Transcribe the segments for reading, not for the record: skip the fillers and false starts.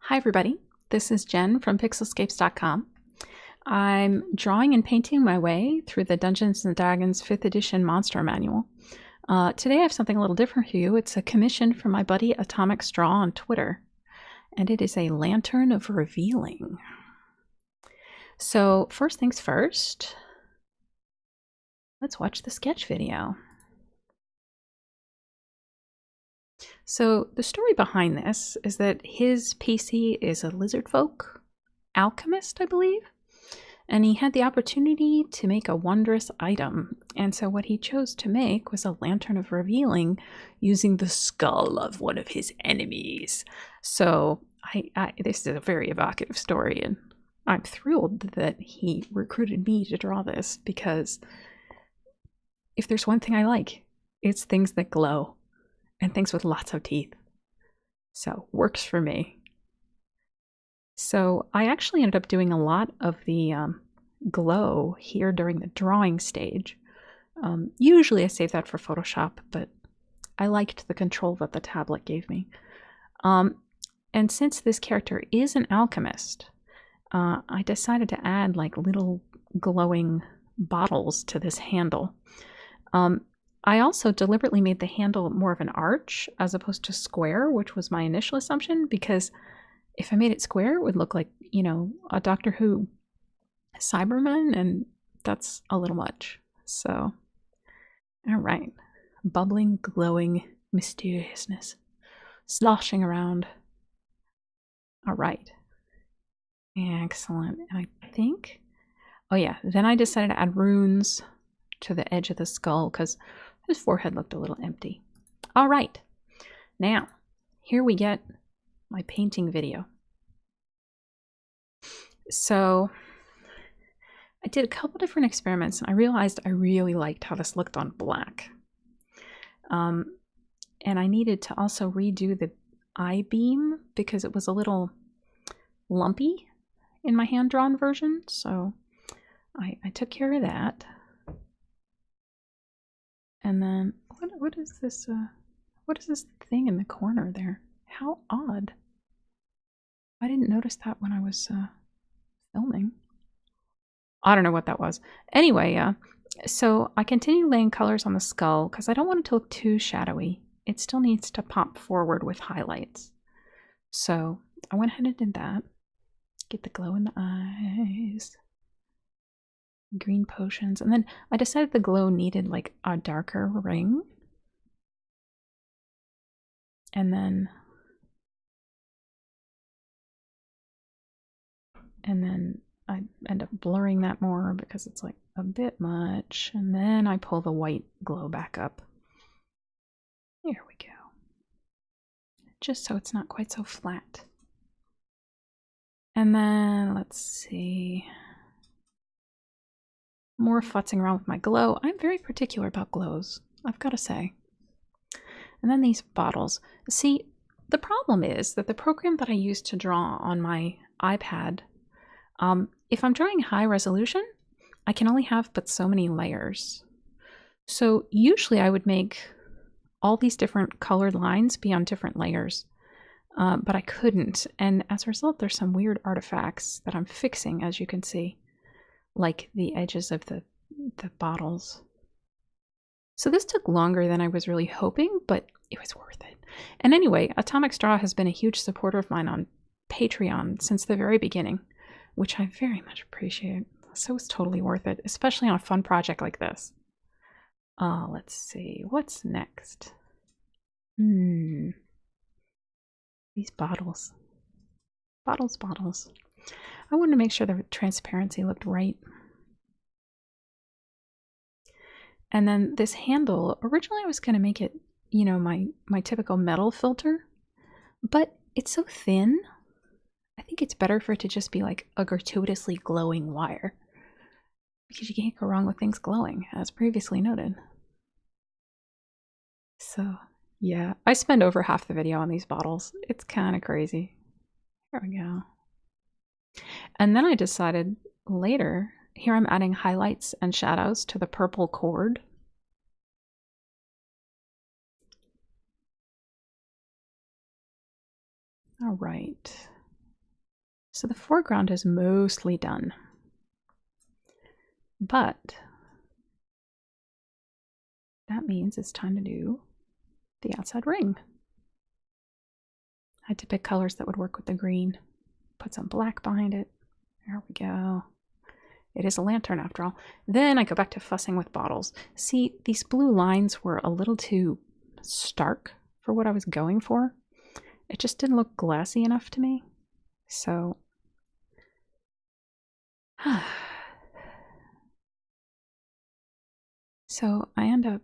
Hi everybody, this is Jen from Pixelscapes.com. I'm drawing and painting my way through the Dungeons & Dragons 5th edition monster manual. Today I have something a little different for you. It's a commission from my buddy Atomic Straw on Twitter, and it is a Lantern of Revealing. So first things first, let's watch the sketch video. So the story behind this is that his PC is a lizard folk alchemist, I believe, and he had the opportunity to make a wondrous item. And so what he chose to make was a Lantern of Revealing using the skull of one of his enemies. So this is a very evocative story, and I'm thrilled that he recruited me to draw this, because if there's one thing I like, it's things that glow and things with lots of teeth. So works for me. So I actually ended up doing a lot of the glow here during the drawing stage. Usually I save that for Photoshop, but I liked the control that the tablet gave me. And since this character is an alchemist, I decided to add like little glowing bottles to this handle. I also deliberately made the handle more of an arch as opposed to square, which was my initial assumption, because if I made it square, it would look like, you know, a Doctor Who Cyberman, and that's a little much. So, all right. Bubbling, glowing mysteriousness. Sloshing around. All right. Excellent. And I think, oh yeah, then I decided to add runes to the edge of the skull because his forehead looked a little empty. All right. Now, here we get my painting video. So I did a couple different experiments, and I realized I really liked how this looked on black. And I needed to also redo the eye beam because it was a little lumpy in my hand-drawn version. So I took care of that. And then what is this? What is this thing in the corner there? How odd! I didn't notice that when I was filming. I don't know what that was. Anyway, so I continue laying colors on the skull because I don't want it to look too shadowy. It still needs to pop forward with highlights. So I went ahead and did that. Get the glow in the eyes. Green potions. And then I decided the glow needed like a darker ring. And then I end up blurring that more because it's like a bit much. And then I pull the white glow back up. There we go. Just so it's not quite so flat. And then let's see. More futzing around with my glow. I'm very particular about glows, I've got to say. And then these bottles. See, the problem is that the program that I use to draw on my iPad, if I'm drawing high resolution, I can only have but so many layers. So usually I would make all these different colored lines be on different layers, but I couldn't. And as a result, there's some weird artifacts that I'm fixing, as you can see, like the edges of the bottles. So this took longer than I was really hoping, but it was worth it. And anyway, Atomic Straw has been a huge supporter of mine on Patreon since the very beginning, which I very much appreciate. So it's totally worth it, especially on a fun project like this. Let's see, what's next? These bottles. Bottles. I wanted to make sure the transparency looked right. And then this handle, originally I was going to make it, you know, my typical metal filter, but it's so thin. I think it's better for it to just be like a gratuitously glowing wire, because you can't go wrong with things glowing, as previously noted. So yeah, I spend over half the video on these bottles. It's kind of crazy. There we go. And then I decided later, here I'm adding highlights and shadows to the purple cord. All right. So the foreground is mostly done. But that means it's time to do the outside ring. I had to pick colors that would work with the green. Put some black behind it. There we go. It is a lantern after all. Then I go back to fussing with bottles. See, these blue lines were a little too stark for what I was going for. It just didn't look glassy enough to me. So so I end up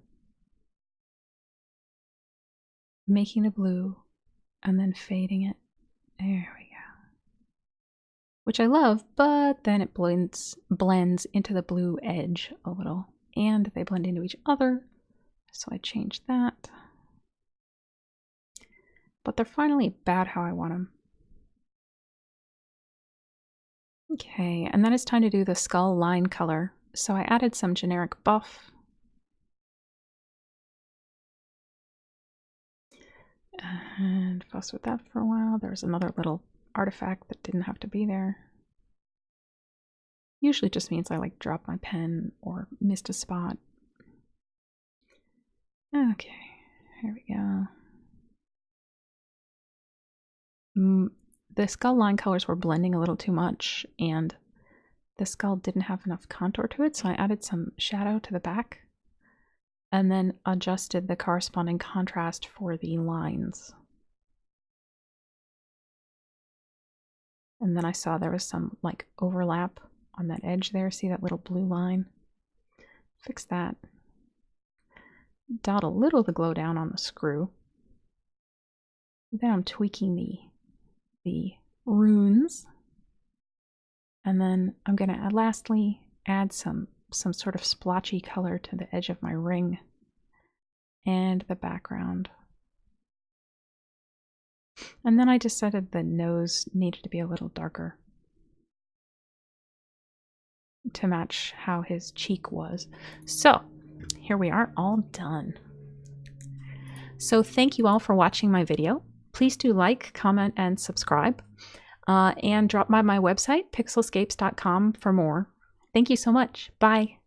making the blue and then fading it. There we go. Which I love, but then it blends into the blue edge a little. And they blend into each other. So I changed that. But they're finally about how I want them. Okay, and then it's time to do the skull line color. So I added some generic buff. And fussed with that for a while. There was another little artifact that didn't have to be there. Usually just means I like dropped my pen or missed a spot. Okay, here we go. The skull line colors were blending a little too much, and the skull didn't have enough contour to it, so I added some shadow to the back and then adjusted the corresponding contrast for the lines. And then I saw there was some like overlap on that edge there. See that little blue line? Fix that. Dot a little of the glow down on the screw. Then I'm tweaking the runes. And then I'm going to lastly add some sort of splotchy color to the edge of my ring and the background. And then I decided the nose needed to be a little darker to match how his cheek was. So here we are, all done. So thank you all for watching my video. Please do like, comment, and subscribe. And drop by my website, pixelscapes.com, for more. Thank you so much. Bye.